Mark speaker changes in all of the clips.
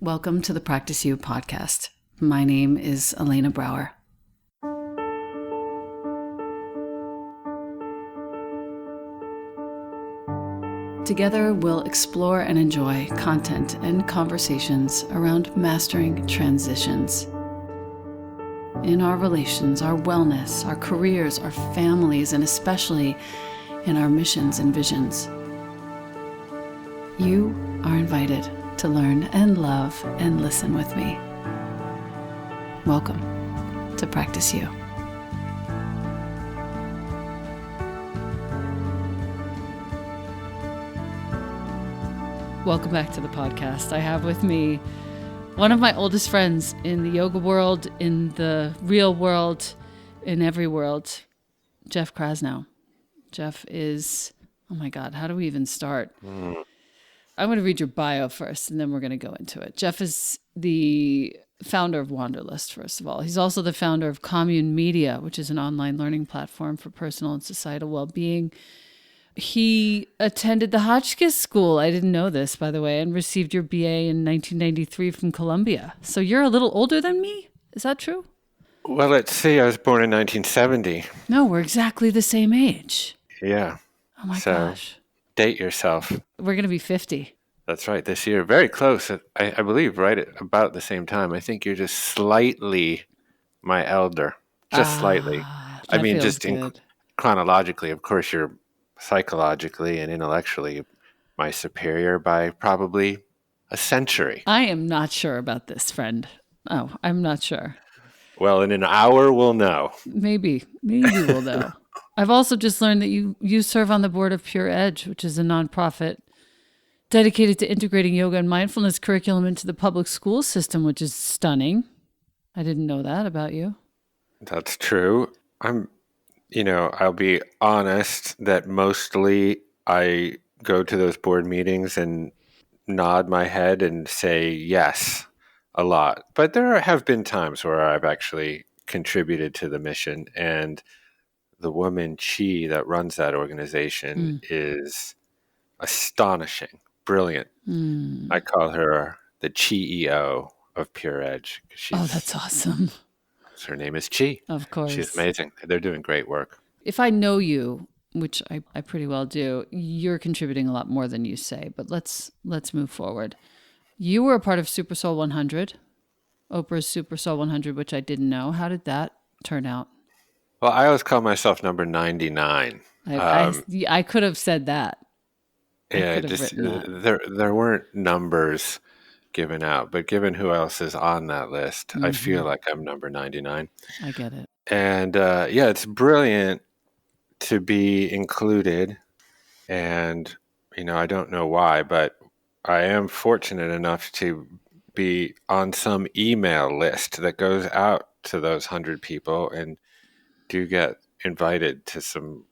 Speaker 1: Welcome to the Practice You podcast. My name is Elena Brower. Together, we'll explore and enjoy content and conversations around mastering transitions in our relations, our wellness, our careers, our families, and especially in our missions and visions. You are invited to learn and love and listen with me. Welcome to Practice You. Welcome back to the podcast. I have with me one of my oldest friends in the yoga world, in the real world, in every world, Jeff Krasno. Jeff is, oh my God, how do we even start? I'm going to read your bio first, and then we're going to go into it. Jeff is the founder of Wanderlust, first of all. He's also the founder of Commune Media, which is an online learning platform for personal and societal well-being. He attended the Hotchkiss School. I didn't know this, by the way, and received your BA in 1993 from Columbia. So you're a little older than me? Is that true?
Speaker 2: Well, let's see. I was born in 1970.
Speaker 1: No, we're exactly the same age.
Speaker 2: Yeah.
Speaker 1: Oh my gosh.
Speaker 2: Date yourself.
Speaker 1: We're going to be 50.
Speaker 2: That's right. This year. Very close. I believe right at about the same time. I think you're just slightly my elder. Just slightly. I mean, just chronologically, of course, you're psychologically and intellectually my superior by probably a century.
Speaker 1: I am not sure about this, friend. Oh, I'm not sure.
Speaker 2: Well, in an hour, we'll know.
Speaker 1: Maybe we'll know. I've also just learned that you serve on the board of Pure Edge, which is a nonprofit dedicated to integrating yoga and mindfulness curriculum into the public school system, which is stunning. I didn't know that about you.
Speaker 2: That's true. I'll be honest that mostly I go to those board meetings and nod my head and say yes a lot. But there have been times where I've actually contributed to the mission, and the woman, Chi, that runs that organization is astonishing, brilliant. I call her the Chi-EO of Pure Edge.
Speaker 1: That's awesome.
Speaker 2: Her name is Chi.
Speaker 1: Of course.
Speaker 2: She's amazing. They're doing great work.
Speaker 1: If I know you, which I pretty well do, you're contributing a lot more than you say, but let's move forward. You were a part of Super Soul 100, Oprah's Super Soul 100, which I didn't know. How did that turn out?
Speaker 2: Well, I always call myself number 99.
Speaker 1: I could have said that.
Speaker 2: Yeah, there weren't numbers given out, but given who else is on that list, I feel like I'm number 99.
Speaker 1: I get it.
Speaker 2: And it's brilliant to be included. And, I don't know why, but I am fortunate enough to be on some email list that goes out to those 100 people and do get invited to some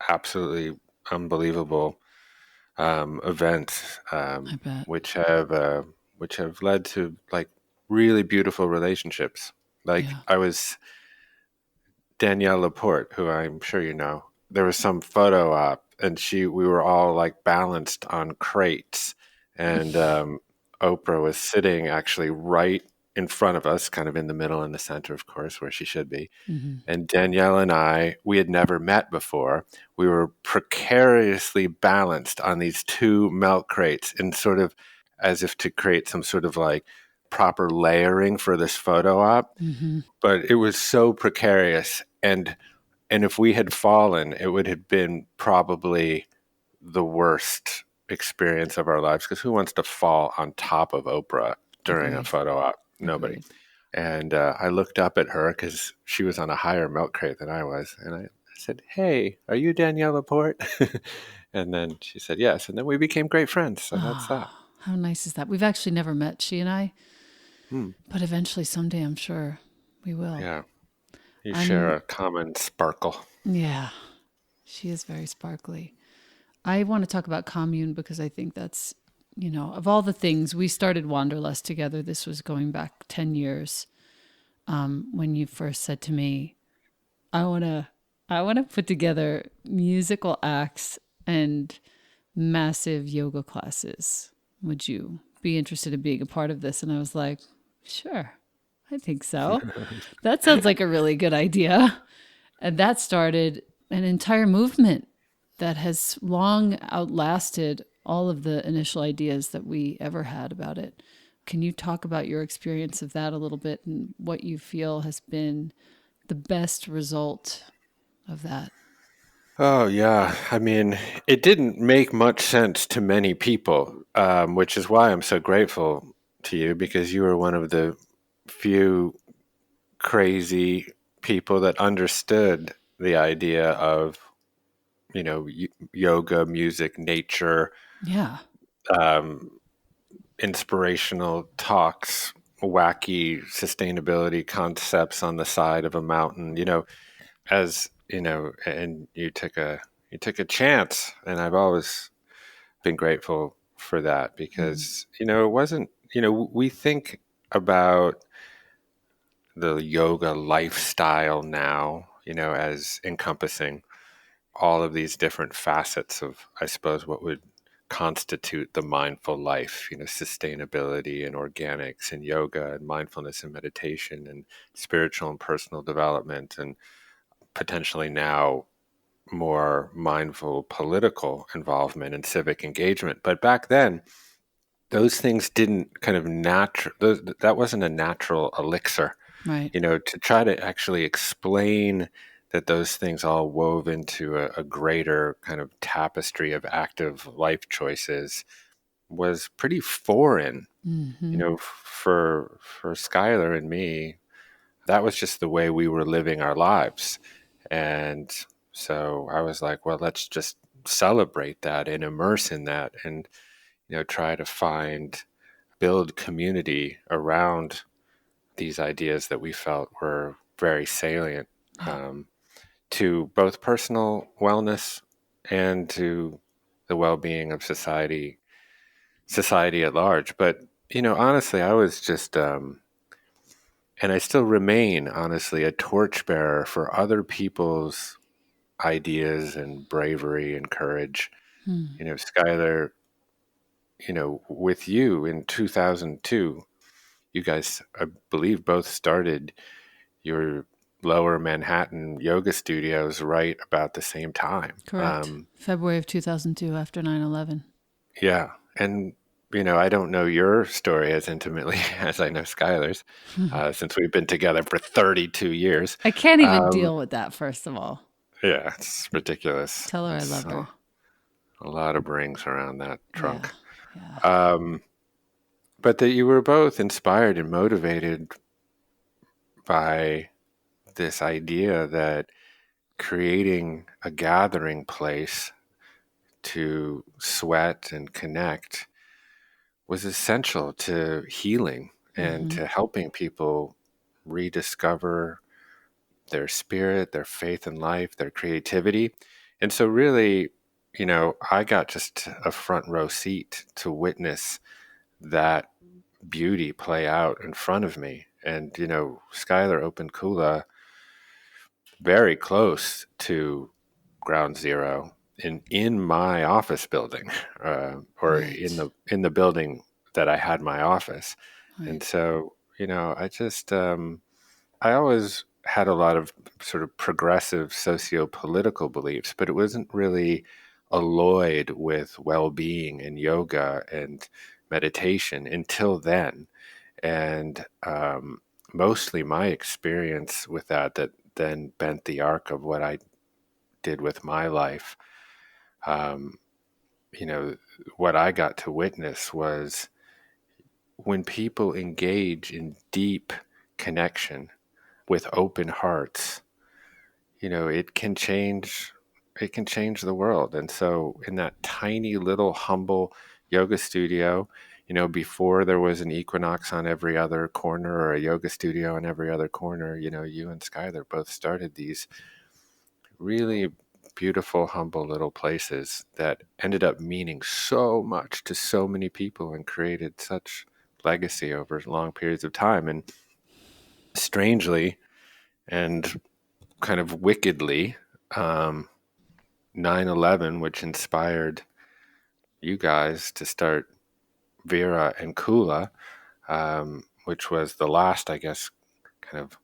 Speaker 2: absolutely unbelievable events, which have led to like really beautiful relationships. I was Danielle Laporte, who I'm sure you know. There was some photo op, and we were all like balanced on crates, and Oprah was sitting actually right in front of us, kind of in the middle, in the center, of course, where she should be. And Danielle and we had never met before. We were precariously balanced on these two milk crates, and sort of as if to create some sort of like proper layering for this photo op. But it was so precarious, and if we had fallen, it would have been probably the worst experience of our lives, because who wants to fall on top of Oprah during a photo op? Nobody. Agreed. And I looked up at her because she was on a higher milk crate than I was. And I said, "Hey, are you Danielle Laporte?" And then she said, "Yes." And then we became great friends. So that's that.
Speaker 1: How nice is that? We've actually never met, she and I. But eventually, someday, I'm sure we will.
Speaker 2: Yeah. You share a common sparkle.
Speaker 1: Yeah. She is very sparkly. I want to talk about commune because I think that's, of all the things, we started Wanderlust together. This was going back 10 years when you first said to me, I want to put together musical acts and massive yoga classes. Would you be interested in being a part of this? And I was like, sure, I think so. That sounds like a really good idea. And that started an entire movement that has long outlasted all of the initial ideas that we ever had about it. Can you talk about your experience of that a little bit and what you feel has been the best result of that?
Speaker 2: Oh, yeah. I mean, it didn't make much sense to many people, which is why I'm so grateful to you, because you were one of the few crazy people that understood the idea of, yoga, music, nature,
Speaker 1: Yeah.
Speaker 2: um, inspirational talks, wacky sustainability concepts on the side of a mountain, and you took a chance, and I've always been grateful for that, because it wasn't, we think about the yoga lifestyle now, as encompassing all of these different facets of, I suppose, what would constitute the mindful life, sustainability and organics and yoga and mindfulness and meditation and spiritual and personal development, and potentially now more mindful political involvement and civic engagement. But back then, those things didn't kind of that wasn't a natural elixir,
Speaker 1: Right.
Speaker 2: to try to actually explain that those things all wove into a greater kind of tapestry of active life choices was pretty foreign, for Skylar and me. That was just the way we were living our lives. And so I was like, well, let's just celebrate that and immerse in that, and, try to build community around these ideas that we felt were very salient, to both personal wellness and to the well-being of society at large. But, honestly, I was just, and I still remain, honestly, a torchbearer for other people's ideas and bravery and courage. Skylar, with you in 2002, you guys, I believe, both started your lower Manhattan yoga studios right about the same time.
Speaker 1: Correct. February of 2002 after 9/11.
Speaker 2: Yeah. And, I don't know your story as intimately as I know Skylar's, since we've been together for 32 years.
Speaker 1: I can't even deal with that, first of all.
Speaker 2: Yeah, it's ridiculous.
Speaker 1: Tell her
Speaker 2: It's
Speaker 1: I love her.
Speaker 2: a lot of rings around that trunk.
Speaker 1: Yeah.
Speaker 2: But that you were both inspired and motivated by this idea that creating a gathering place to sweat and connect was essential to healing and to helping people rediscover their spirit, their faith in life, their creativity. And so really, I got just a front row seat to witness that beauty play out in front of me. And, Skylar opened Kula very close to ground zero in my office building, or
Speaker 1: Right.
Speaker 2: in the building that I had my office.
Speaker 1: Right.
Speaker 2: And so, I just I always had a lot of sort of progressive socio-political beliefs, but it wasn't really alloyed with well-being and yoga and meditation until then. And mostly my experience with that then bent the arc of what I did with my life. Um, what I got to witness was when people engage in deep connection with open hearts, it can change the world. And so in that tiny little humble yoga studio, before there was an Equinox on every other corner or a yoga studio on every other corner, you and Skylar both started these really beautiful, humble little places that ended up meaning so much to so many people and created such legacy over long periods of time. And strangely and kind of wickedly, 9/11, which inspired you guys to start Vera and Kula, which was the last, I guess, kind of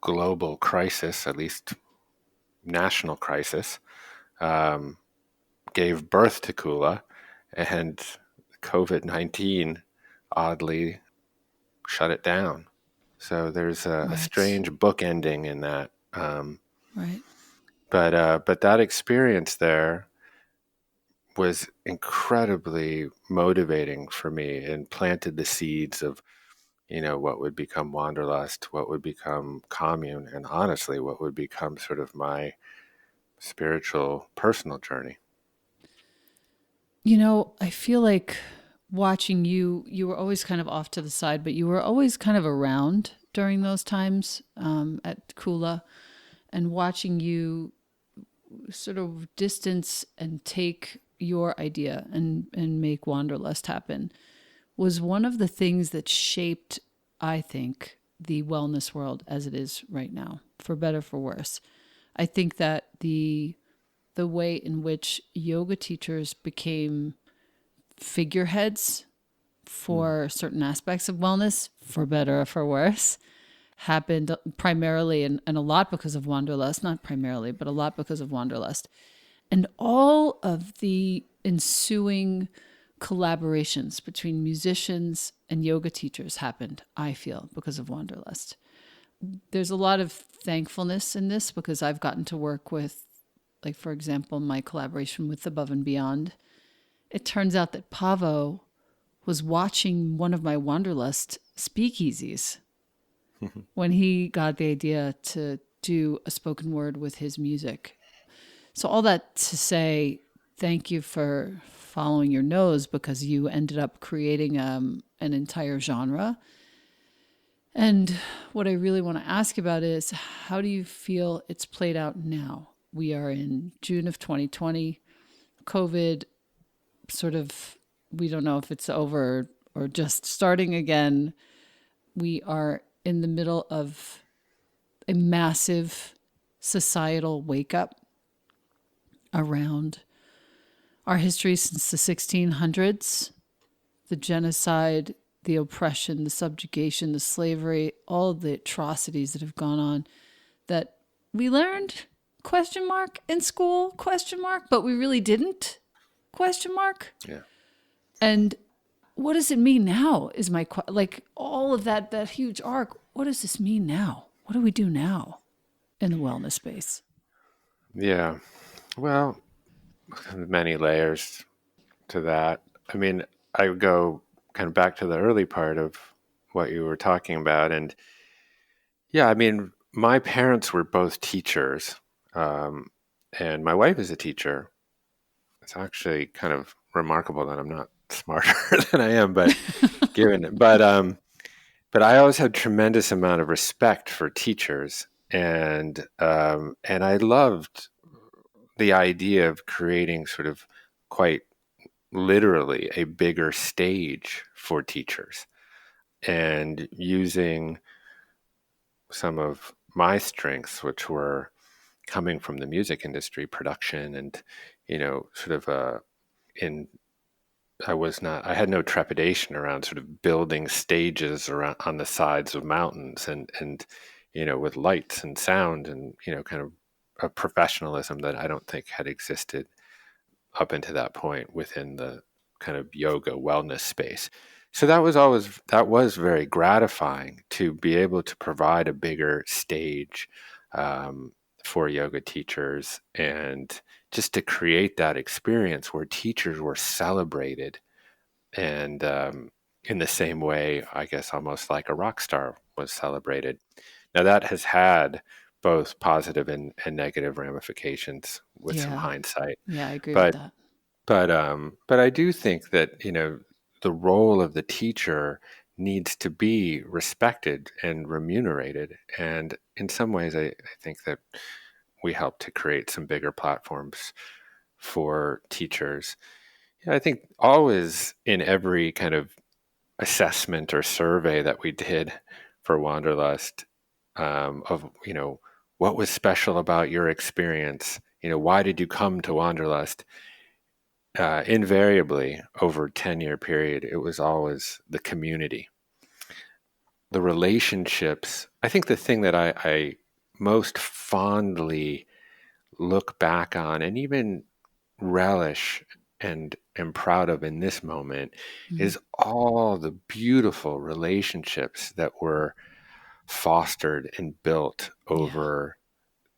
Speaker 2: global crisis, at least national crisis, gave birth to Kula, and COVID-19 oddly shut it down. So there's a strange book ending in that.
Speaker 1: Right.
Speaker 2: But that experience there was incredibly motivating for me and planted the seeds of, what would become Wanderlust, what would become Commune, and honestly, what would become sort of my spiritual personal journey.
Speaker 1: I feel like watching you were always kind of off to the side, but you were always kind of around during those times at Kula, and watching you sort of distance and take your idea and make Wanderlust happen was one of the things that shaped, I think, the wellness world as it is right now, for better, for worse. I think that the way in which yoga teachers became figureheads for certain aspects of wellness, for better or for worse, happened primarily and a lot because of Wanderlust, not primarily, but a lot because of Wanderlust. And all of the ensuing collaborations between musicians and yoga teachers happened, I feel, because of Wanderlust. There's a lot of thankfulness in this because I've gotten to work with, like, for example, my collaboration with Above and Beyond. It turns out that Pavo was watching one of my Wanderlust speakeasies when he got the idea to do a spoken word with his music. So all that to say, thank you for following your nose, because you ended up creating an entire genre. And what I really want to ask about is, how do you feel it's played out now? We are in June of 2020. COVID sort of, we don't know if it's over or just starting again. We are in the middle of a massive societal wake up around our history since the 1600s, the genocide, the oppression, the subjugation, the slavery, all the atrocities that have gone on that we learned, ? In school, ? But we really didn't, ?
Speaker 2: Yeah.
Speaker 1: And what does it mean now is my, like, all of that huge arc. What does this mean now? What do we do now in the wellness space?
Speaker 2: Yeah. Well, many layers to that. I mean, I would go kind of back to the early part of what you were talking about. And yeah, I mean, my parents were both teachers, and my wife is a teacher. It's actually kind of remarkable that I'm not smarter than I am, but but I always had tremendous amount of respect for teachers, and I loved the idea of creating sort of quite literally a bigger stage for teachers and using some of my strengths, which were coming from the music industry, production, and sort of in I had no trepidation around sort of building stages around on the sides of mountains and with lights and sound and kind of a professionalism that I don't think had existed up until that point within the kind of yoga wellness space. So that was very gratifying to be able to provide a bigger stage for yoga teachers, and just to create that experience where teachers were celebrated, and in the same way, I guess, almost like a rock star was celebrated. Now that has had both positive and negative ramifications with some hindsight.
Speaker 1: Yeah, I agree with
Speaker 2: But
Speaker 1: that.
Speaker 2: but I do think that the role of the teacher needs to be respected and remunerated. And in some ways, I think that we help to create some bigger platforms for teachers. Yeah, I think always in every kind of assessment or survey that we did for Wanderlust, of what was special about your experience, why did you come to Wanderlust? invariably over a 10-year period, it was always the community, the relationships. I think the thing that I most fondly look back on and even relish and am proud of in this moment is all the beautiful relationships that were fostered and built
Speaker 1: Yeah.
Speaker 2: over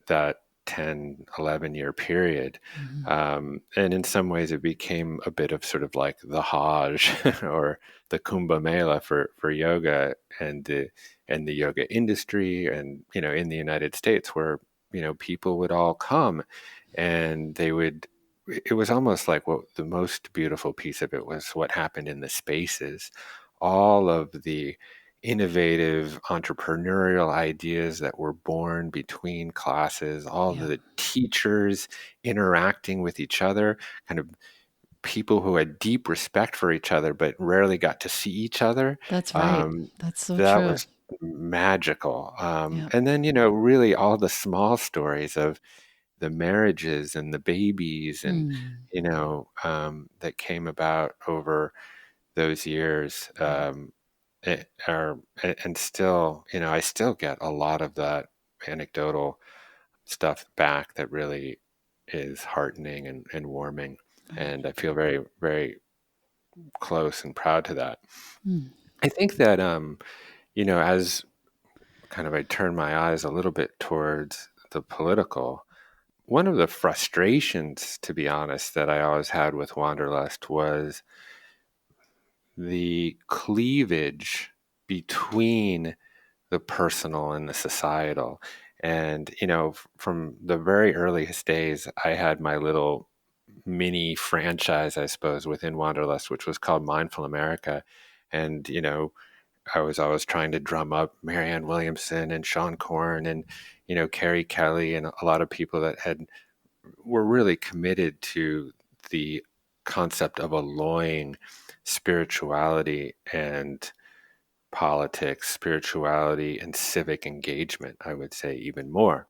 Speaker 2: that 10-11 year period.
Speaker 1: Mm-hmm.
Speaker 2: And in some ways it became a bit of sort of like the Hajj or the Kumbh Mela for yoga and the yoga industry, and in the United States, where people would all come and they would. It was almost like, what the most beautiful piece of it was what happened in the spaces, all of the innovative entrepreneurial ideas that were born between classes, all
Speaker 1: Yeah.
Speaker 2: the teachers interacting with each other, kind of people who had deep respect for each other but rarely got to see each other.
Speaker 1: That's right.
Speaker 2: Um,
Speaker 1: That's so
Speaker 2: that
Speaker 1: true.
Speaker 2: was magical.
Speaker 1: Yeah.
Speaker 2: And then, really all the small stories of the marriages and the babies and,
Speaker 1: Mm.
Speaker 2: that came about over those years.
Speaker 1: Right.
Speaker 2: And still, I still get a lot of that anecdotal stuff back that really is heartening and warming.
Speaker 1: Right.
Speaker 2: And I feel very, very close and proud to that.
Speaker 1: Mm.
Speaker 2: I think that, as kind of I turn my eyes a little bit towards the political, one of the frustrations, to be honest, that I always had with Wanderlust was the cleavage between the personal and the societal. And, from the very earliest days, I had my little mini franchise, I suppose, within Wanderlust, which was called Mindful America. And, I was always trying to drum up Marianne Williamson and Sean Corn and, Carrie Kelly and a lot of people that were really committed to the concept of alloying spirituality and politics, spirituality, and civic engagement, I would say even more.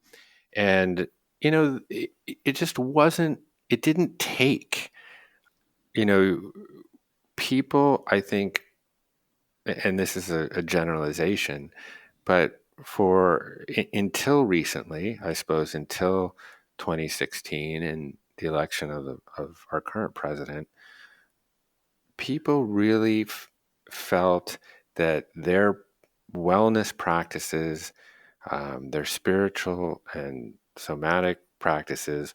Speaker 2: And, it just wasn't, it didn't take, you know, people, I think, and this is a generalization, but until recently, I suppose, until 2016 and the election of our current president, people really felt that their wellness practices, their spiritual and somatic practices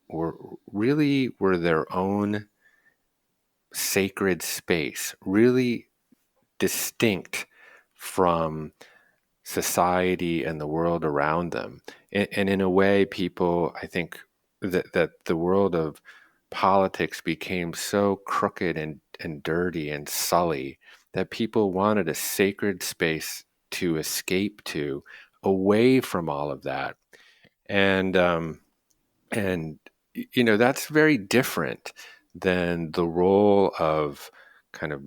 Speaker 2: were their own sacred space, really distinct from society and the world around them. And in a way, people, I think that the world of politics became so crooked and dirty and sully that people wanted a sacred space to escape to, away from all of that. And that's very different than the role of kind of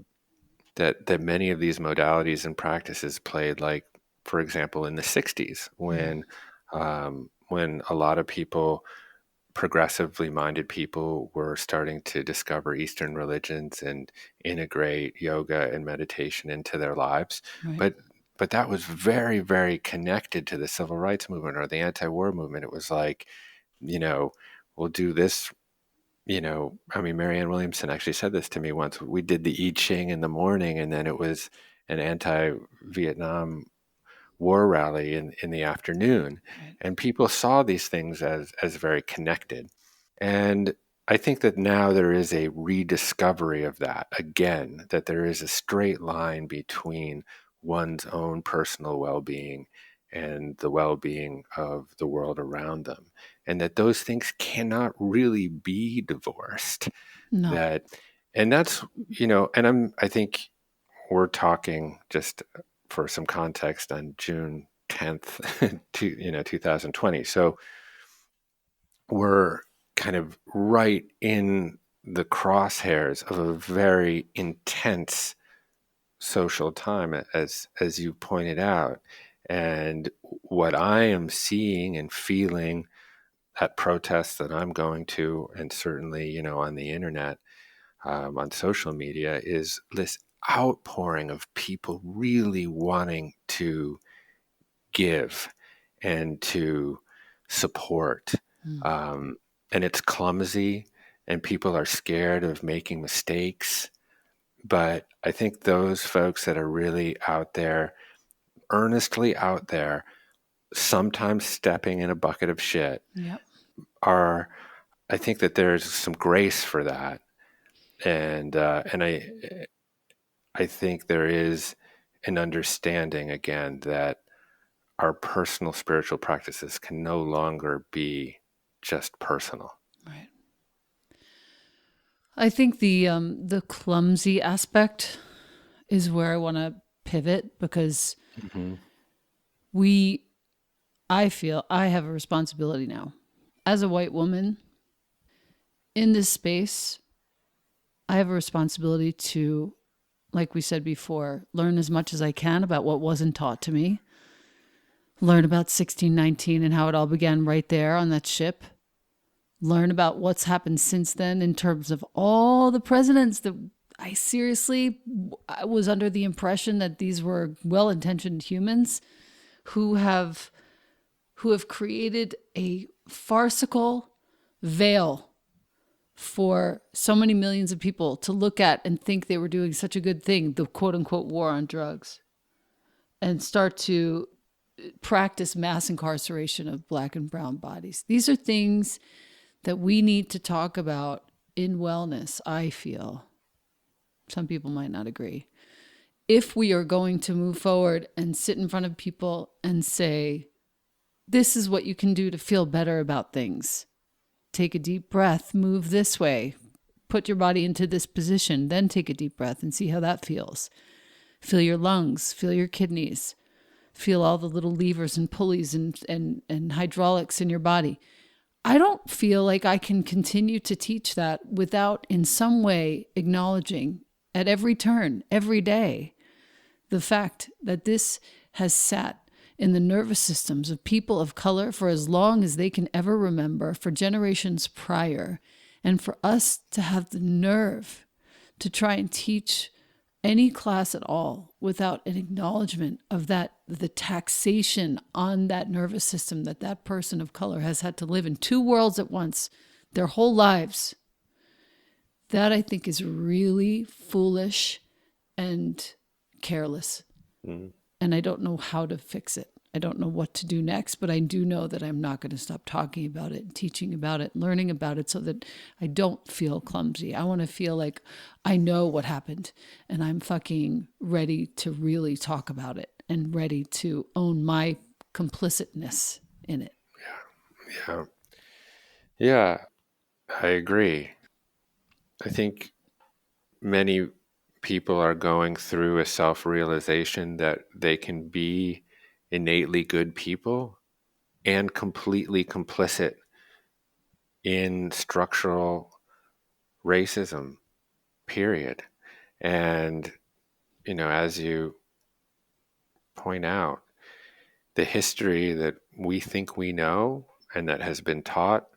Speaker 2: that many of these modalities and practices played, like, for example, in the 60s, when a lot of people, progressively minded people, were starting to discover Eastern religions and integrate yoga and meditation into their lives.
Speaker 1: Right.
Speaker 2: But that was very, very connected to the civil rights movement or the anti-war movement. It was like, you know, we'll do this. I mean, Marianne Williamson actually said this to me once. We did the I Ching in the morning, and then it was an anti-Vietnam war rally in the afternoon.
Speaker 1: Right.
Speaker 2: And people saw these things as very connected. And I think that now there is a rediscovery of that again, that there is a straight line between one's own personal well-being and the well-being of the world around them, and that those things cannot really be divorced.
Speaker 1: No.
Speaker 2: That, and that's, and I think we're talking, just for some context, on June 10th, 2020. So we're kind of right in the crosshairs of a very intense social time, as you pointed out. And what I am seeing and feeling at protests that I'm going to, and certainly, on the internet, on social media is this outpouring of people really wanting to give and to support. And it's clumsy, and people are scared of making mistakes. But I think those folks that are really out there, earnestly out there, sometimes stepping in a bucket of shit, are, I think that there's some grace for that. And I think there is an understanding again that our personal spiritual practices can no longer be just personal.
Speaker 1: Right. I think the clumsy aspect is where I want to pivot, because I feel I have a responsibility now as a white woman in this space. I have a responsibility to, like we said before, learn as much as I can about what wasn't taught to me. Learn about 1619 and how it all began right there on that ship. Learn about what's happened since then in terms of all the presidents that I was under the impression that these were well-intentioned humans who have created a farcical veil for so many millions of people to look at and think they were doing such a good thing, the quote-unquote war on drugs, and start to practice mass incarceration of Black and brown bodies. These are things that we need to talk about in wellness, I feel. Some people might not agree. If we are going to move forward and sit in front of people and say, this is what you can do to feel better about things. Take a deep breath, move this way, put your body into this position, then take a deep breath and see how that feels. Feel your lungs, feel your kidneys, feel all the little levers and pulleys and hydraulics in your body. I don't feel like I can continue to teach that without in some way acknowledging at every turn, every day, the fact that this has sat in the nervous systems of people of color for as long as they can ever remember, for generations prior, and for us to have the nerve to try and teach any class at all without an acknowledgement of that, the taxation on that nervous system that that person of color has had to live in two worlds at once their whole lives. That I think is really foolish and careless. And I don't know how to fix it. I don't know what to do next, but I do know that I'm not going to stop talking about it, teaching about it, learning about it, so that I don't feel clumsy. I want to feel like I know what happened and I'm fucking ready to really talk about it and ready to own my complicitness in it.
Speaker 2: Yeah, I agree. I think many people are going through a self-realization that they can be innately good people and completely complicit in structural racism, period. And, as you point out, the history that we think we know and that has been taught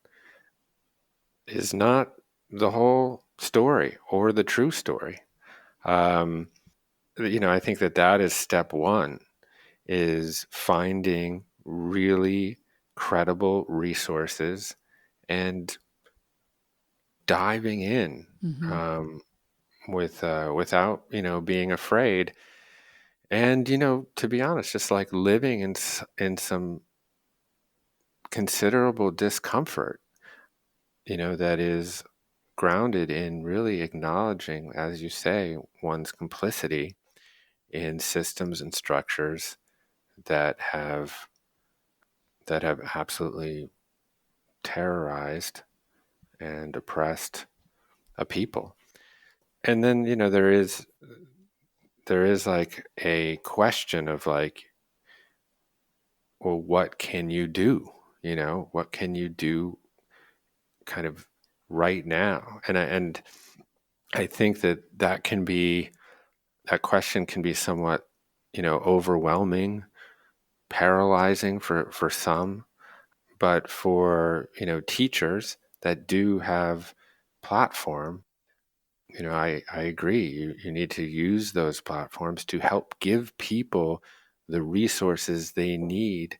Speaker 2: is not the whole story or the true story. I think that is step one, is finding really credible resources and diving in without being afraid, and to be honest, just like living in some considerable discomfort, that is grounded in really acknowledging, as you say, one's complicity in systems and structures that have absolutely terrorized and oppressed a people. And then there is like a question of like, well, what can you do? What can you do kind of right now? And I think that question can be somewhat, overwhelming, paralyzing for some, but for, teachers that do have platform, I agree. You need to use those platforms to help give people the resources they need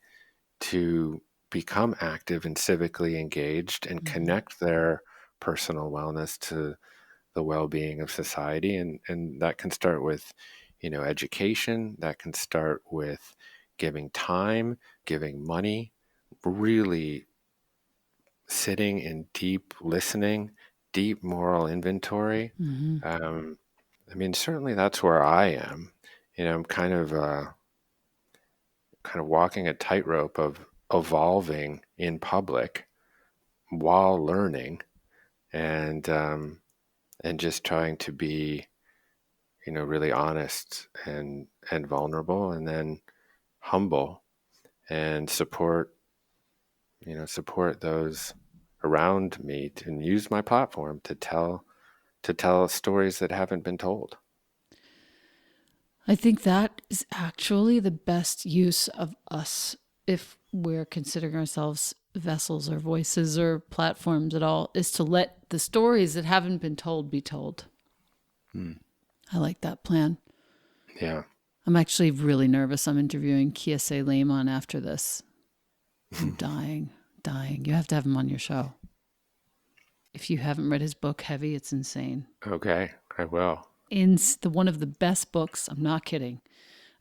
Speaker 2: to become active and civically engaged and connect their personal wellness to the well-being of society. And that can start with, education. That can start with giving time, giving money, really sitting in deep listening, deep moral inventory.
Speaker 1: Mm-hmm.
Speaker 2: Certainly that's where I am. I'm kind of walking a tightrope of evolving in public while learning, and just trying to be, really honest and vulnerable, and then humble, and support those around me, and use my platform to tell stories that haven't been told.
Speaker 1: I think that is actually the best use of us if we're considering ourselves vessels or voices or platforms at all, is to let the stories that haven't been told be told. I like that plan.
Speaker 2: Yeah.
Speaker 1: I'm actually really nervous. I'm interviewing Kiese Lehman after this. I'm dying. You have to have him on your show. If you haven't read his book, Heavy, it's insane.
Speaker 2: Okay, I will.
Speaker 1: One of the best books. I'm not kidding.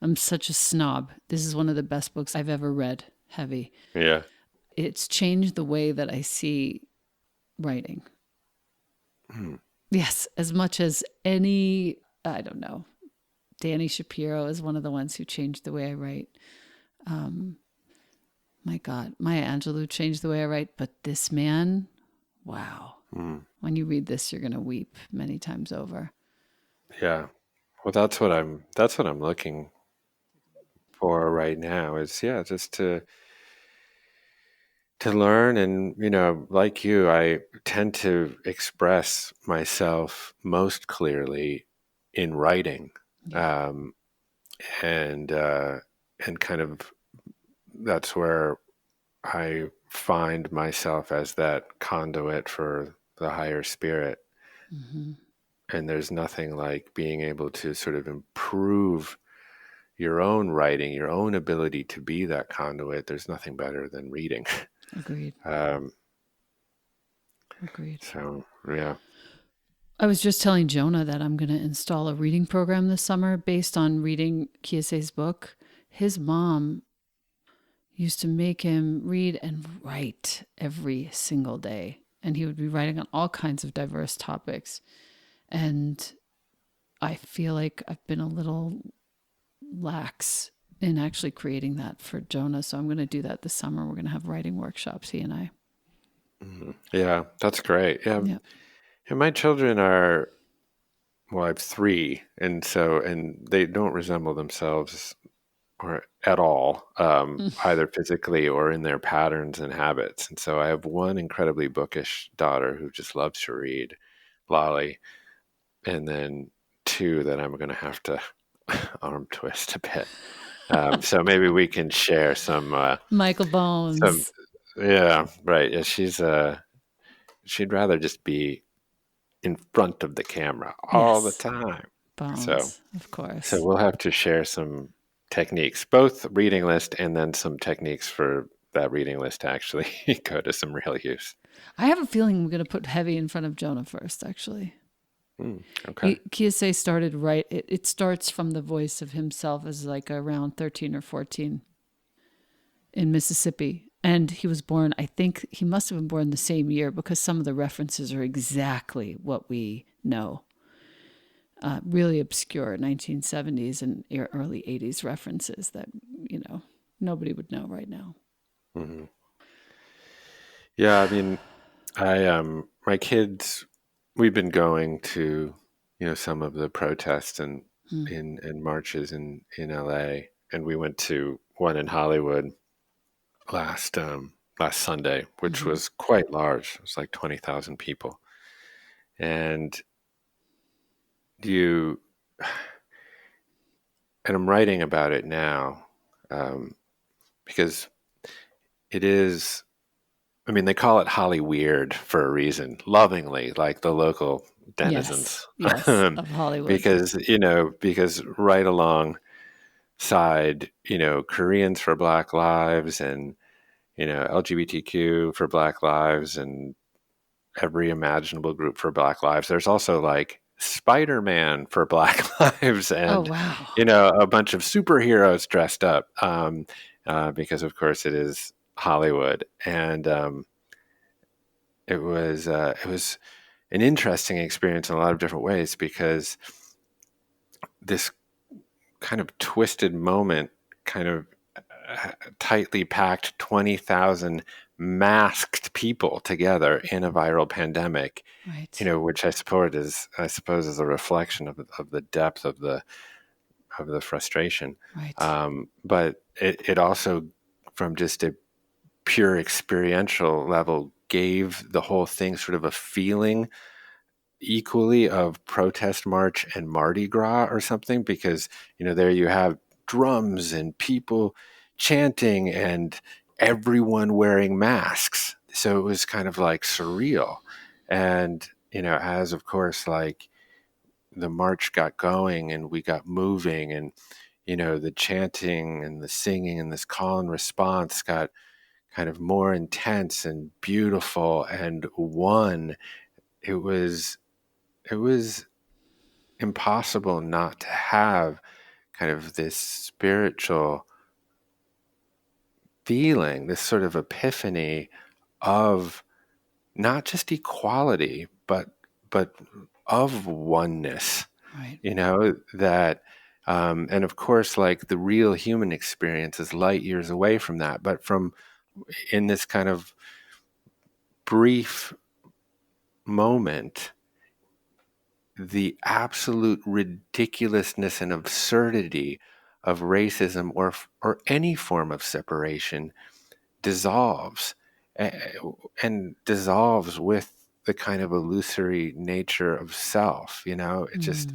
Speaker 1: I'm such a snob. This is one of the best books I've ever read, Heavy.
Speaker 2: Yeah.
Speaker 1: It's changed the way that I see writing. Yes, as much as any, I don't know, Danny Shapiro is one of the ones who changed the way I write. My God, Maya Angelou changed the way I write, but this man, wow. When you read this, you're going to weep many times over.
Speaker 2: Yeah. Well, that's what I'm looking for right now, is just to learn. And like you, I tend to express myself most clearly in writing.
Speaker 1: Yeah.
Speaker 2: um, and kind of, that's where I find myself as that conduit for the higher spirit.
Speaker 1: Mm-hmm.
Speaker 2: And there's nothing like being able to sort of improve your own writing, your own ability to be that conduit. There's nothing better than reading.
Speaker 1: Agreed.
Speaker 2: um,
Speaker 1: Agreed.
Speaker 2: so yeah.
Speaker 1: I was just telling Jonah that I'm going to install a reading program this summer based on reading Kiese's book. His mom used to make him read and write every single day. And he would be writing on all kinds of diverse topics. And I feel like I've been a little lax in actually creating that for Jonah. So I'm going to do that this summer. We're going to have writing workshops, he and I.
Speaker 2: Yeah, that's great. Yeah.
Speaker 1: Yeah.
Speaker 2: And my children are, well, I have three, and they don't resemble themselves or at all, either physically or in their patterns and habits. And so I have one incredibly bookish daughter who just loves to read, Lolly, and then two that I'm going to have to arm twist a bit. So maybe we can share some,
Speaker 1: Michael
Speaker 2: some,
Speaker 1: Bones.
Speaker 2: yeah, right. Yeah, she'd rather just be in front of the camera all the
Speaker 1: Yes.
Speaker 2: time. So,
Speaker 1: Bones, of
Speaker 2: so
Speaker 1: course.
Speaker 2: we'll have to share some techniques, both reading list and then some techniques for that reading list to actually go to some real use.
Speaker 1: I have a feeling we're going to put Heavy in front of Jonah first, actually.
Speaker 2: Okay.
Speaker 1: Kiese started right. It starts from the voice of himself as like around 13 or 14 in Mississippi. And he was born, I think he must have been born the same year because some of the references are exactly what we know. Really obscure 1970s and early 80s references that, nobody would know right now.
Speaker 2: Mm-hmm. Yeah, I my kids, we've been going to some of the protests and marches in LA, and we went to one in Hollywood last Sunday, which was quite large. It was like 20,000 people. And you and I'm writing about it now, because it is, they call it Holly Weird for a reason, lovingly, like the local denizens.
Speaker 1: Yes, of Hollywood.
Speaker 2: Because right alongside, Koreans for Black Lives and, LGBTQ for Black Lives and every imaginable group for Black Lives, there's also like Spider-Man for Black Lives
Speaker 1: Oh,
Speaker 2: and,
Speaker 1: wow.
Speaker 2: a bunch of superheroes dressed up, because of course it is Hollywood. And it was an interesting experience in a lot of different ways, because this kind of twisted moment kind of tightly packed 20,000 masked people together in a viral pandemic,
Speaker 1: Right.
Speaker 2: which I suppose is a reflection of the depth of the frustration.
Speaker 1: Right.
Speaker 2: But it also, from just a pure experiential level, gave the whole thing sort of a feeling equally of protest march and Mardi Gras or something, because there you have drums and people chanting and everyone wearing masks, so it was kind of like surreal. And as of course, like, the march got going and we got moving, and the chanting and the singing and this call and response got kind of more intense and beautiful and one. It was impossible not to have kind of this spiritual feeling, this sort of epiphany of not just equality, but of oneness.
Speaker 1: Right.
Speaker 2: That, and of course, like, the real human experience is light years away from that, but from in this kind of brief moment, the absolute ridiculousness and absurdity of racism or any form of separation dissolves, and dissolves with the kind of illusory nature of self. It just,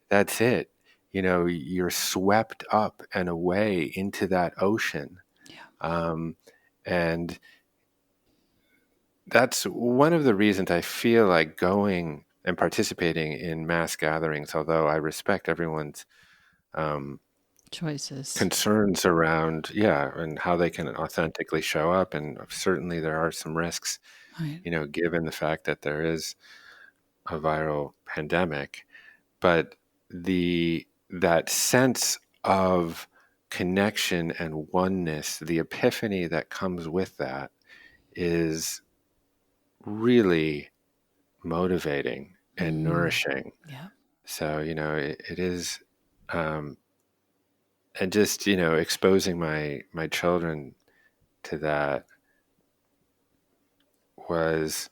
Speaker 2: that's it. You're swept up and away into that ocean.
Speaker 1: Yeah.
Speaker 2: And that's one of the reasons I feel like going and participating in mass gatherings, although I respect everyone's
Speaker 1: Choices.
Speaker 2: concerns around, yeah, and how they can authentically show up. And certainly there are some risks,
Speaker 1: Right.
Speaker 2: given the fact that there is a viral pandemic. But that sense of connection and oneness, the epiphany that comes with that, is really motivating and nourishing.
Speaker 1: Yeah.
Speaker 2: So, it is, um, and just, exposing my children to that was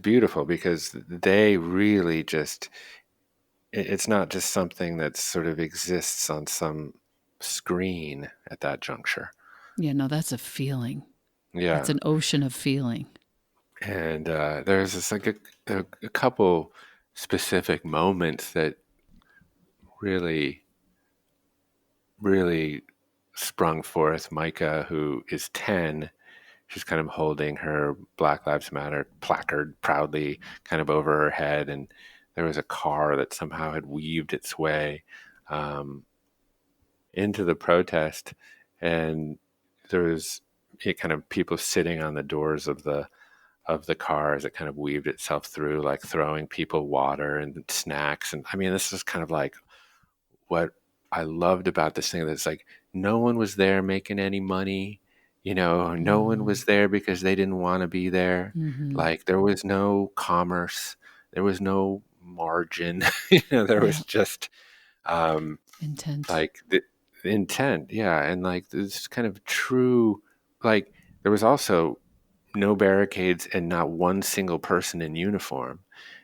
Speaker 2: beautiful, because they really just, it's not just something that sort of exists on some screen at that juncture.
Speaker 1: Yeah, no, that's a feeling. That's
Speaker 2: Yeah.
Speaker 1: an ocean of feeling.
Speaker 2: And there's just like a couple specific moments that really, really sprung forth. Micah, who is 10, she's kind of holding her Black Lives Matter placard proudly kind of over her head. And there was a car that somehow had weaved its way into the protest. And there was kind of people sitting on the doors of the car as it kind of weaved itself through, like throwing people water and snacks. And I mean, this is kind of like what I loved about this thing. That's like, no one was there making any money. No one was there because they didn't want to be there. Like, there was no commerce, there was no margin. There was
Speaker 1: Yeah.
Speaker 2: just
Speaker 1: Intent.
Speaker 2: like the intent. Yeah. And like this kind of true, like, there was also no barricades and not one single person in uniform.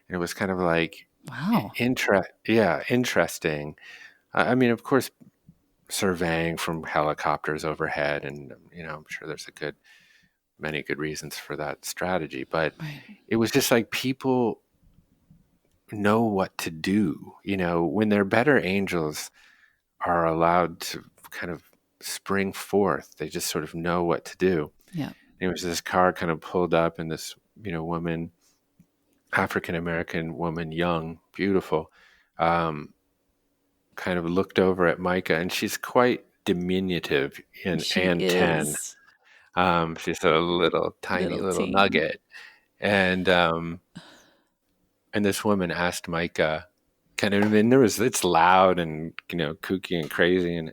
Speaker 2: And it was kind of like,
Speaker 1: Wow.
Speaker 2: interesting. I mean, of course, surveying from helicopters overhead, and I'm sure there's many good reasons for that strategy, but
Speaker 1: Right.
Speaker 2: it was just like people know what to do. When their better angels are allowed to kind of spring forth, they just sort of know what to do.
Speaker 1: Yeah.
Speaker 2: And it was this car kind of pulled up, and this woman African-American woman, young, beautiful, kind of looked over at Micah, and she's quite diminutive
Speaker 1: She
Speaker 2: and 10.
Speaker 1: is
Speaker 2: She's a little tiny
Speaker 1: little
Speaker 2: little
Speaker 1: teen.
Speaker 2: nugget. And this woman asked Micah, kind of, and it's loud and, kooky and crazy.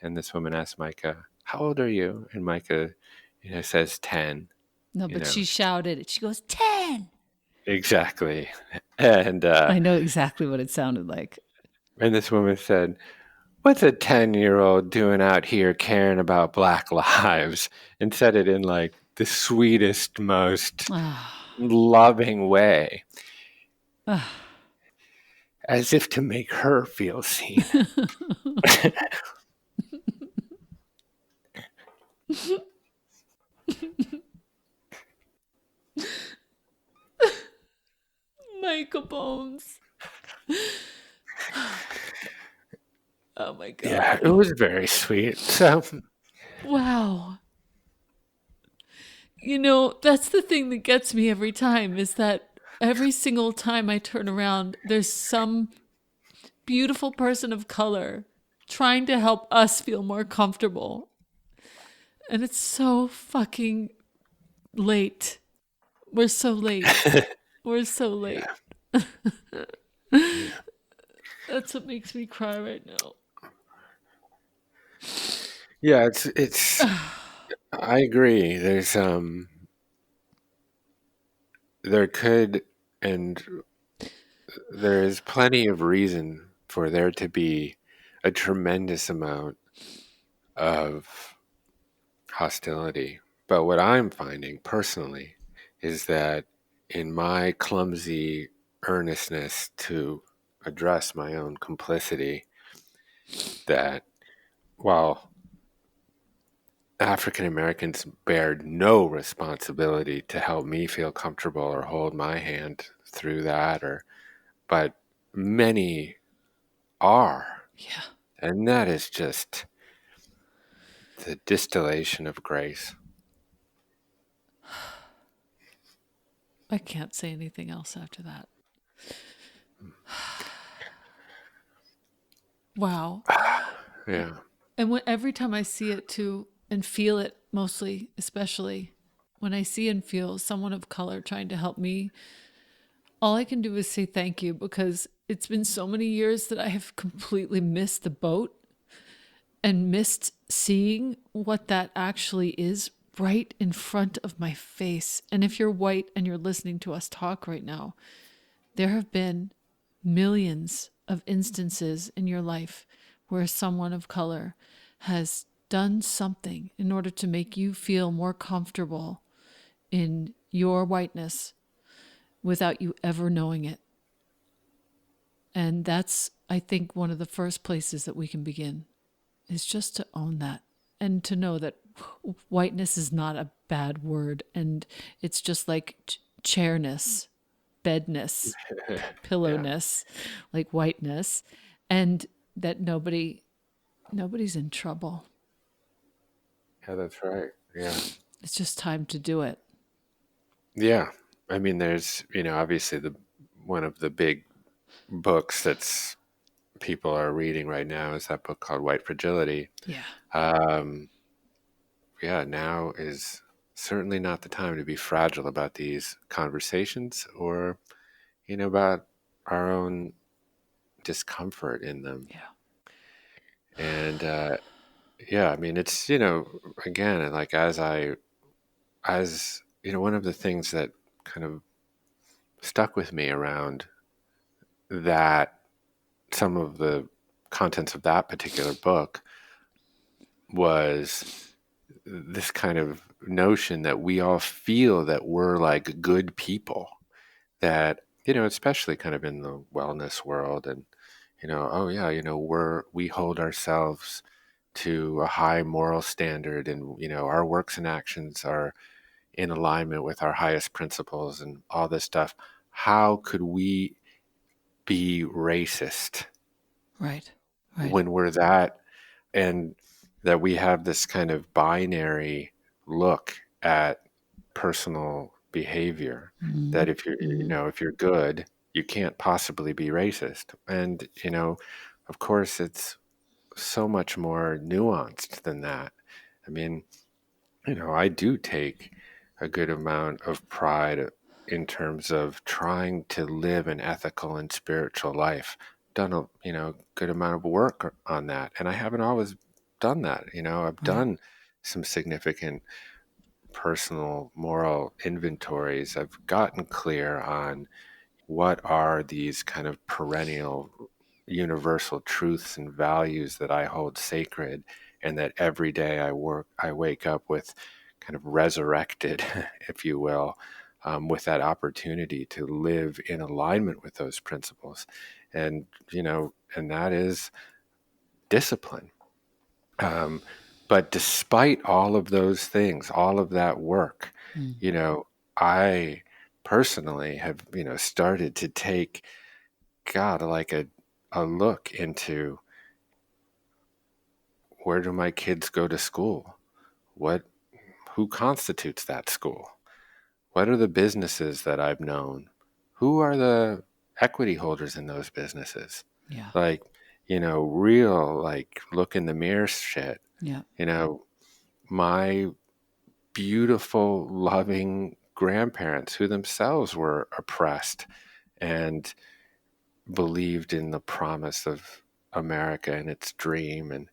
Speaker 2: And this woman asked Micah, "How old are you?" And Micah, says 10.
Speaker 1: No, but she shouted it. She goes, 10.
Speaker 2: Exactly. And
Speaker 1: I know exactly what it sounded like.
Speaker 2: and this woman said, "What's a 10-year-old doing out here caring about Black lives?" And said it in like the sweetest, most loving way, as if to make her feel seen.
Speaker 1: Michael Bones. Oh my God.
Speaker 2: Yeah, it was very sweet. So,
Speaker 1: wow. That's the thing that gets me every time, is that every single time I turn around, there's some beautiful person of color trying to help us feel more comfortable. And it's so fucking late. We're so late. We're so late.
Speaker 2: yeah.
Speaker 1: That's what makes me cry right now.
Speaker 2: Yeah, it's I agree. There could, and there is plenty of reason for there to be a tremendous amount of hostility. But what I'm finding personally is that in my clumsy earnestness to address my own complicity, that while African Americans bared no responsibility to help me feel comfortable or hold my hand through that, but many are.
Speaker 1: Yeah.
Speaker 2: And that is just the distillation of grace.
Speaker 1: I can't say anything else after that. Wow.
Speaker 2: Yeah.
Speaker 1: And every time I see it too, and feel it mostly, especially when I see and feel someone of color trying to help me, all I can do is say thank you, because it's been so many years that I have completely missed the boat and missed seeing what that actually is right in front of my face. And if you're white and you're listening to us talk right now, there have been millions of instances in your life where someone of color has done something in order to make you feel more comfortable in your whiteness without you ever knowing it. And that's, I think, one of the first places that we can begin, is just to own that and to know that whiteness is not a bad word. And it's just like chairness, bedness, pillowness, like whiteness, and that nobody's in trouble.
Speaker 2: Yeah, that's right. Yeah.
Speaker 1: It's just time to do it.
Speaker 2: Yeah. I mean, there's, obviously one of the big books that's people are reading right now is that book called White Fragility.
Speaker 1: Yeah.
Speaker 2: Yeah, now is certainly not the time to be fragile about these conversations or, about our own discomfort in them.
Speaker 1: Yeah.
Speaker 2: And yeah, I mean, it's, again, like one of the things that kind of stuck with me around that, some of the contents of that particular book, was this kind of notion that we all feel that we're like good people, that, especially kind of in the wellness world, and, oh yeah, we hold ourselves to a high moral standard, and, our works and actions are in alignment with our highest principles and all this stuff. How could we be racist?
Speaker 1: Right.
Speaker 2: When we're that, and that we have this kind of binary look at personal behavior.
Speaker 1: Mm-hmm.
Speaker 2: That if you're, if you're good, you can't possibly be racist. And, of course, it's so much more nuanced than that. I mean, I do take a good amount of pride in terms of trying to live an ethical and spiritual life. Done a good amount of work on that, and I haven't always done that. I've
Speaker 1: Right.
Speaker 2: done some significant personal moral inventories. I've gotten clear on what are these kind of perennial universal truths and values that I hold sacred, and that every day I wake up with kind of resurrected, if you will, with that opportunity to live in alignment with those principles. And, and that is discipline. But despite all of those things, all of that work, I personally have, started to take, God, like a look into, where do my kids go to school? Who constitutes that school? What are the businesses that I've known? Who are the equity holders in those businesses?
Speaker 1: Yeah.
Speaker 2: Like, real, like, look in the mirror shit.
Speaker 1: Yeah.
Speaker 2: My beautiful, loving grandparents who themselves were oppressed and believed in the promise of America and its dream, and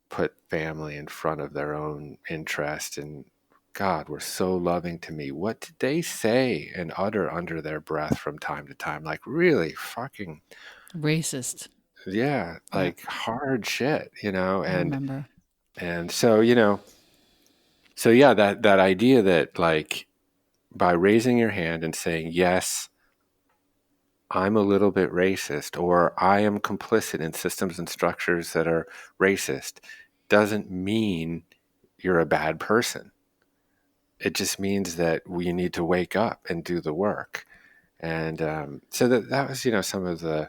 Speaker 2: put family in front of their own interest, and God were so loving to me. What did they say and utter under their breath from time to time? Like, really fucking
Speaker 1: Racist.
Speaker 2: yeah,
Speaker 1: Yeah.
Speaker 2: like hard shit,
Speaker 1: I remember.
Speaker 2: and so, so yeah, that idea that, like, by raising your hand and saying, yes, I'm a little bit racist, or I am complicit in systems and structures that are racist, doesn't mean you're a bad person. It just means that we need to wake up and do the work. And so that was, some of the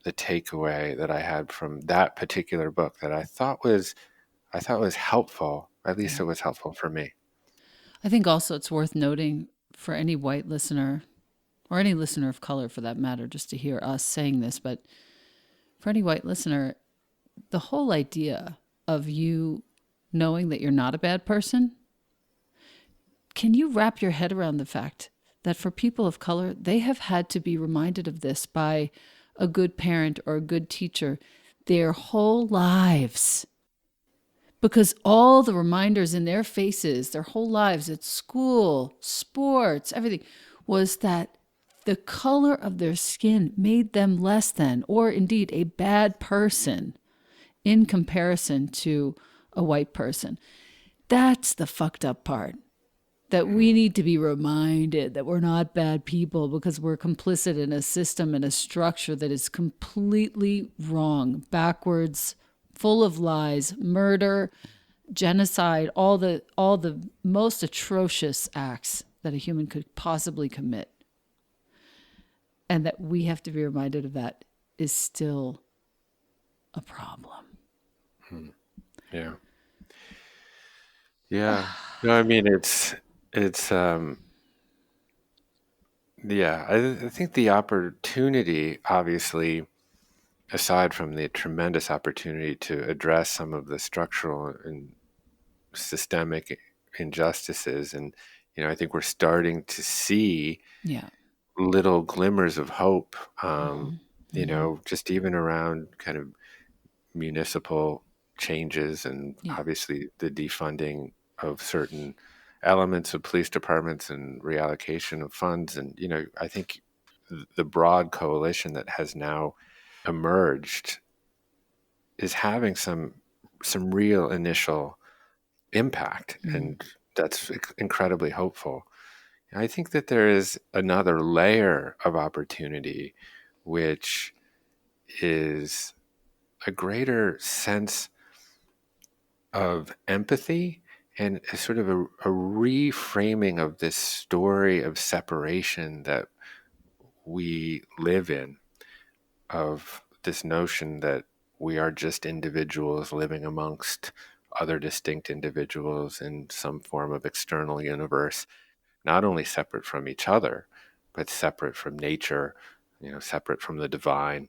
Speaker 2: takeaway that I had from that particular book that I thought was helpful. At least
Speaker 1: Yeah.
Speaker 2: it was helpful for me.
Speaker 1: I think also it's worth noting for any white listener, or any listener of color for that matter, just to hear us saying this, but for any white listener, the whole idea of you knowing that you're not a bad person, can you wrap your head around the fact that for people of color, they have had to be reminded of this by a good parent or a good teacher their whole lives? Because all the reminders in their faces, their whole lives at school, sports, everything, was that the color of their skin made them less than, or indeed a bad person in comparison to a white person. That's the fucked up part. That we need to be reminded that we're not bad people because we're complicit in a system and a structure that is completely wrong, backwards, full of lies, murder, genocide, all the most atrocious acts that a human could possibly commit. And that we have to be reminded of that is still a problem.
Speaker 2: Yeah. Yeah. No, I mean, it's yeah, I think the opportunity, obviously, aside from the tremendous opportunity to address some of the structural and systemic injustices, and I think we're starting to see
Speaker 1: Yeah.
Speaker 2: little glimmers of hope,
Speaker 1: Mm-hmm.
Speaker 2: just even around kind of municipal changes, and
Speaker 1: Yeah.
Speaker 2: obviously the defunding of certain elements of police departments and reallocation of funds. And, I think the broad coalition that has now emerged is having some real initial impact,
Speaker 1: Mm.
Speaker 2: and that's incredibly hopeful. I think that there is another layer of opportunity, which is a greater sense of empathy, and a sort of a reframing of this story of separation that we live in, of this notion that we are just individuals living amongst other distinct individuals in some form of external universe, not only separate from each other, but separate from nature, separate from the divine.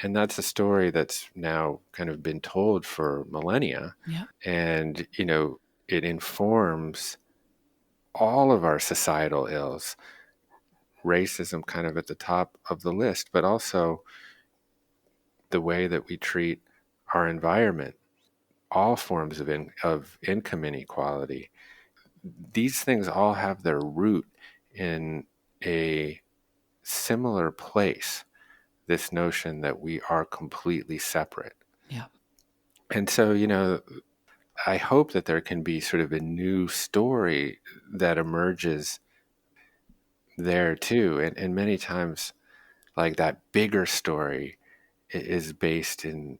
Speaker 2: And that's a story that's now kind of been told for millennia.
Speaker 1: Yeah.
Speaker 2: And, it informs all of our societal ills, racism kind of at the top of the list, but also the way that we treat our environment, all forms of income inequality. These things all have their root in a similar place, this notion that we are completely separate.
Speaker 1: Yeah.
Speaker 2: And so, I hope that there can be sort of a new story that emerges there too. And many times, like, that bigger story is based in,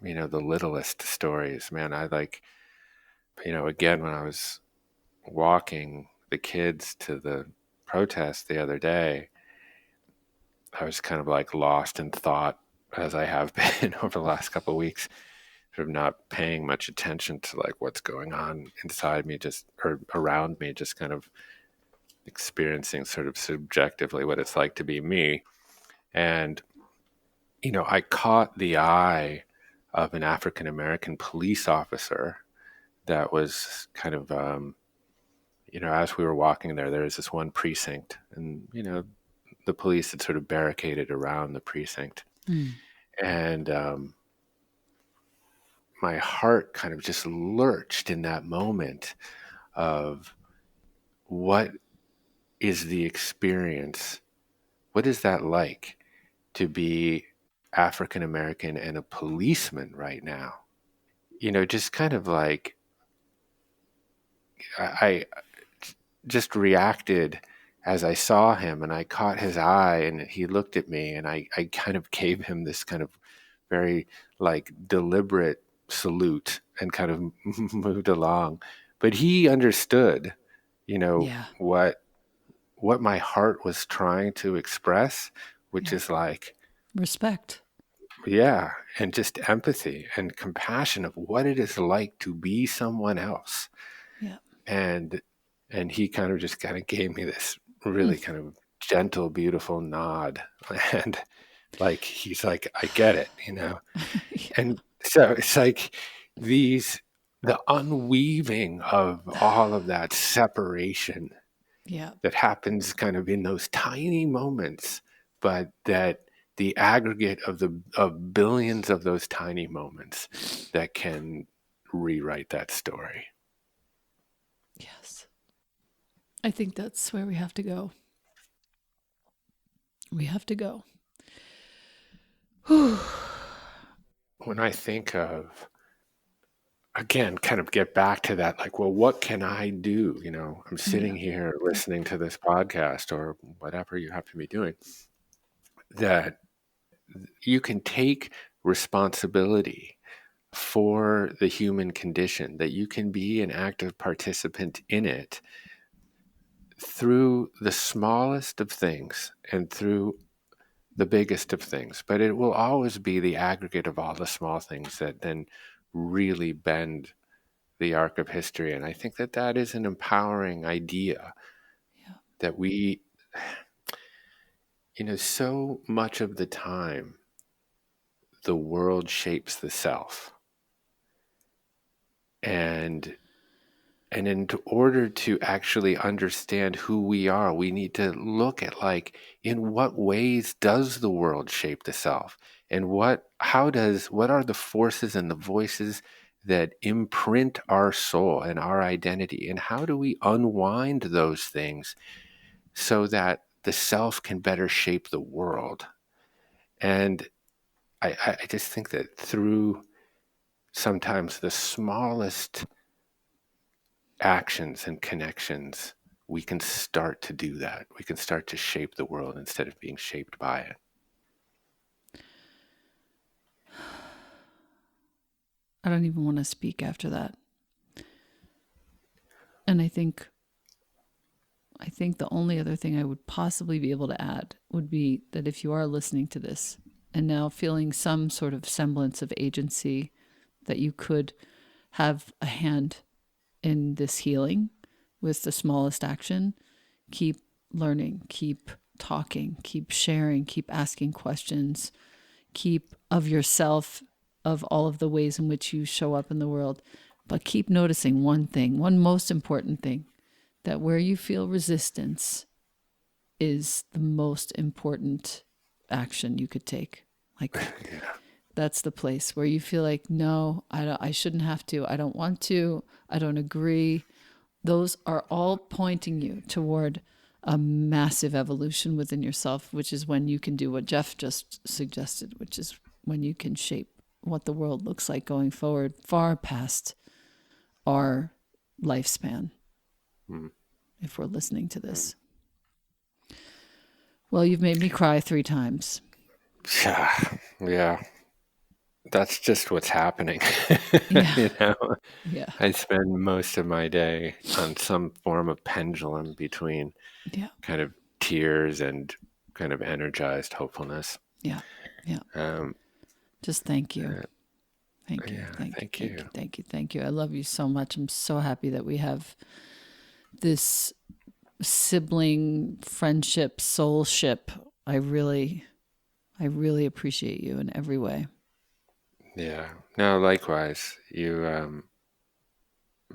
Speaker 2: the littlest stories. Man, I like, again, when I was walking the kids to the protest the other day, I was kind of like lost in thought, as I have been over the last couple of weeks, sort of not paying much attention to like what's going on inside me, or around me, just kind of experiencing sort of subjectively what it's like to be me. And, I caught the eye of an African American police officer that was kind of, as we were walking there was this one precinct, and, the police had sort of barricaded around the precinct. And my heart kind of just lurched in that moment of what is the experience? What is that like to be African American and a policeman right now? Just kind of like I just reacted as I saw him, and I caught his eye, and he looked at me, and I kind of gave him this kind of very like deliberate salute and kind of moved along. But he understood,
Speaker 1: Yeah.
Speaker 2: what my heart was trying to express, which is like
Speaker 1: respect.
Speaker 2: Yeah, and just empathy and compassion of what it is like to be someone else.
Speaker 1: Yeah.
Speaker 2: And he kind of just kind of gave me this really kind of gentle, beautiful nod. And like, he's like, I get it,
Speaker 1: Yeah.
Speaker 2: And so it's like the unweaving of all of that separation that happens kind of in those tiny moments, but that the aggregate of billions of those tiny moments that can rewrite that story.
Speaker 1: Yes. I think that's where we have to go. We have to go.
Speaker 2: When I think of, again, kind of get back to that, like, well, what can I do? I'm sitting here listening to this podcast or whatever you happen to be doing, that you can take responsibility for the human condition, that you can be an active participant in it through the smallest of things and through the biggest of things. But it will always be the aggregate of all the small things that then really bend the arc of history. And I think that is an empowering idea, that we, so much of the time, the world shapes the self. And in order to actually understand who we are, we need to look at, like, in what ways does the world shape the self? And what are the forces and the voices that imprint our soul and our identity? And how do we unwind those things so that the self can better shape the world? And I just think that through sometimes the smallest actions and connections, we can start to do that. We can start to shape the world instead of being shaped by it.
Speaker 1: I don't even want to speak after that. And I think the only other thing I would possibly be able to add would be that if you are listening to this and now feeling some sort of semblance of agency, that you could have a hand in this healing, with the smallest action. Keep learning, keep talking, keep sharing, keep asking questions, keep of yourself, of all of the ways in which you show up in the world. But keep noticing one thing, one most important thing, that where you feel resistance is the most important action you could take. Like, that's the place where you feel like, no, I shouldn't have to. I don't want to. I don't agree. Those are all pointing you toward a massive evolution within yourself, which is when you can do what Jeff just suggested, which is when you can shape what the world looks like going forward, far past our lifespan, if we're listening to this. Well, you've made me cry 3 times.
Speaker 2: Yeah. That's just what's happening.
Speaker 1: Yeah.
Speaker 2: Yeah. I spend most of my day on some form of pendulum between kind of tears and kind of energized hopefulness.
Speaker 1: Yeah. Just thank you. Thank you. I love you so much. I'm so happy that we have this sibling friendship, soulship. I really appreciate you in every way.
Speaker 2: Yeah. No, likewise. You,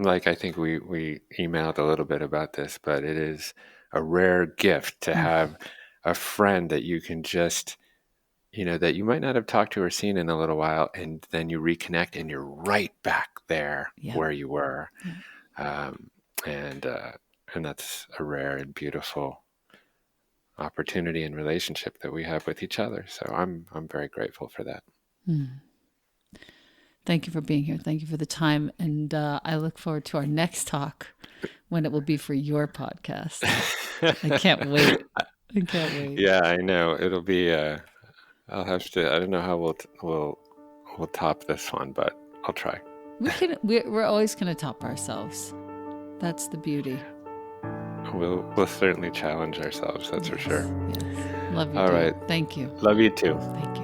Speaker 2: I think we emailed a little bit about this, but it is a rare gift to have a friend that you can just, that you might not have talked to or seen in a little while, and then you reconnect and you're right back there where you were. And that's a rare and beautiful opportunity and relationship that we have with each other. So I'm very grateful for that.
Speaker 1: Thank you for being here. Thank you for the time. And I look forward to our next talk when it will be for your podcast. I can't wait.
Speaker 2: Yeah, I know. It'll be, I'll have to, I don't know how we'll top this one, but I'll try.
Speaker 1: We're always going to top ourselves. That's the beauty.
Speaker 2: We'll certainly challenge ourselves. That's for sure.
Speaker 1: Yes. Love you.
Speaker 2: All
Speaker 1: dude.
Speaker 2: right.
Speaker 1: Thank you.
Speaker 2: Love you too.
Speaker 1: Thank you.